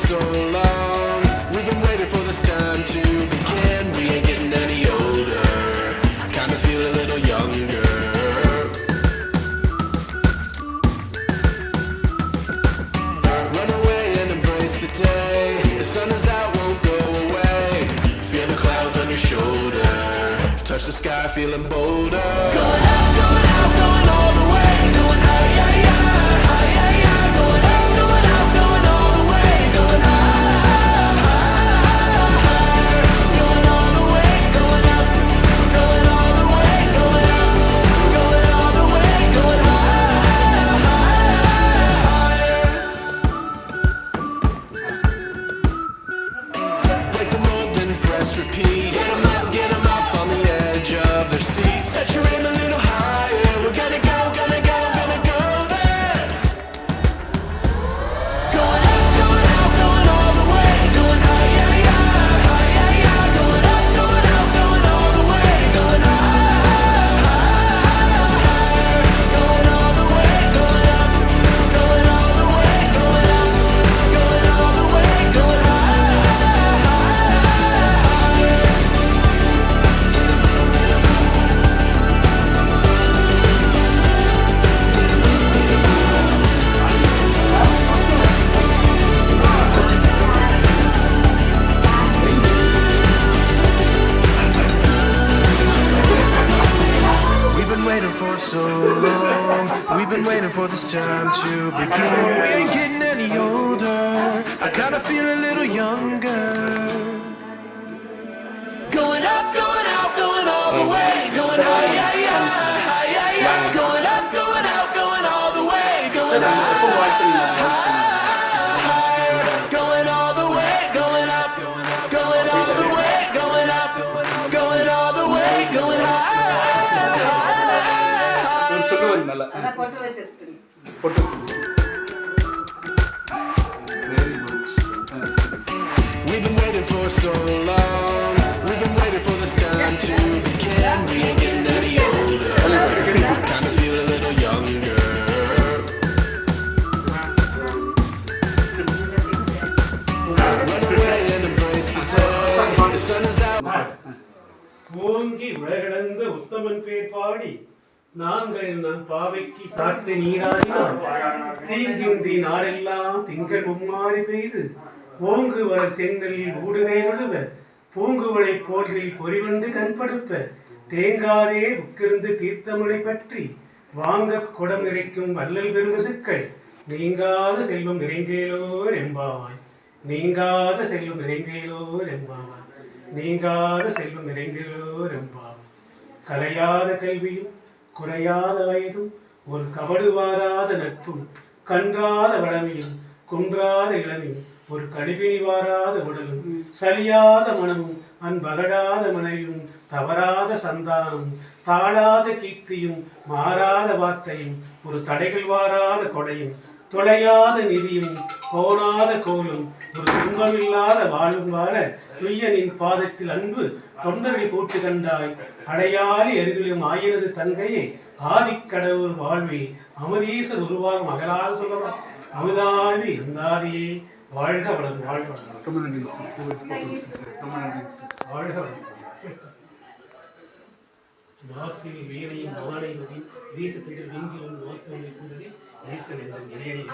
so long. We've been waiting for this time to begin. We ain't getting any older. I kinda feel a little younger. Run away and embrace the day. The sun is out, won't go away. Feel the clouds on your shoulder. Touch the sky, feeling bolder. Going up, going out, going all the way. Going high, yeah, yeah, high, yeah, yeah. Going up, going out, going all the way. Going high, going all the way. Going up, going all the way. Going up, going all the way. Going higher. Break the mold, then press repeat. Get 'em up on the edge of their seats. Set your aim a little higher. We're gonna go, gonna go, gonna go there. Going up, going out, going all the way. Going high, yeah, yeah, high, yeah, yeah. Going up, going out, going all the way. Going higher, going all the way. Going up, going all the way. Going up, going all the way. Going We've been waiting for so long. We've been waiting for this time to begin. We ain't getting any older. I kinda feel a little younger. Going up, going out, going all the way. Going high, yeah, yeah, high, yeah, yeah. Going up, going out, going all the way. Going high, going all the way. Going up, going all the way. Going up, going all the way. Going high. We've been waiting for so long. We've been waiting for this time to begin. We ain't getting any older. Kinda feel a little younger. Run away and embrace the day. The sun is out. ஓங்கி உலகளந்த உத்தமன் பேர் பாடி நாங்கள் நம் பாவைக்கு சாட்டு நீராடினான் தீங்கின்றி நாடெல்லாம் திங்கள் மும்மாறி பெய்து ஓங்குவர் செங்கல் ஊடுதே விழுவ பூங்குவளை போற்றில் பொறிவண்டு கண்படுப்ப தேங்காதே உக்கிருந்து தீர்த்தமழை பற்றி வாங்க குடம் நிறைக்கும் வள்ளல் பெருமசுக்கள் நீங்காத செல்வம் நிறைந்தேலோர் எம்பாவாய் நீங்காத செல்வம் நிறைந்தேலோர் எம்பாவாய் நீங்காத செல்வம் நிறைந்தேலோர் எம்பாவாய் கலையாத கல்வியும் குறையாத வயதும் ஒரு கபடு வாராத நட்பும் கன்றாத வளமையும் குன்றாத இளமையும் ஒரு கடிபிணி வாராத உடலும் சலியாத மனமும் அன்பகடாத மனையும் தவறாத சந்தானம் தாழாத கீர்த்தியும் மாறாத வார்த்தையும் ஒரு தடைகள் வாராத கொடையும் தொலையாத நிதியும் கோணாத கோலும் ஒரு துன்பமில்லாத வாழும் வாழ துய்யனின் பாதத்தில் அன்பு தொண்டரை போட்டு கண்டாய் அடையாளி அருகிலும் ஆயினது தங்கையை ஆதிக்கடவுள் வாழ்வே அமதீசர் உருவாகும் மகளால் சொல்லலாம் அமுதாவி இருந்தாதியே வாழ்க வளம் வாழ்க வாழ்க வளம் வாசில் வீணையும் பவானைவதி வீசத்திற்கு வீங்கிலும் நோக்கங்களை கொண்டதே நேசன் என்ற இளையனை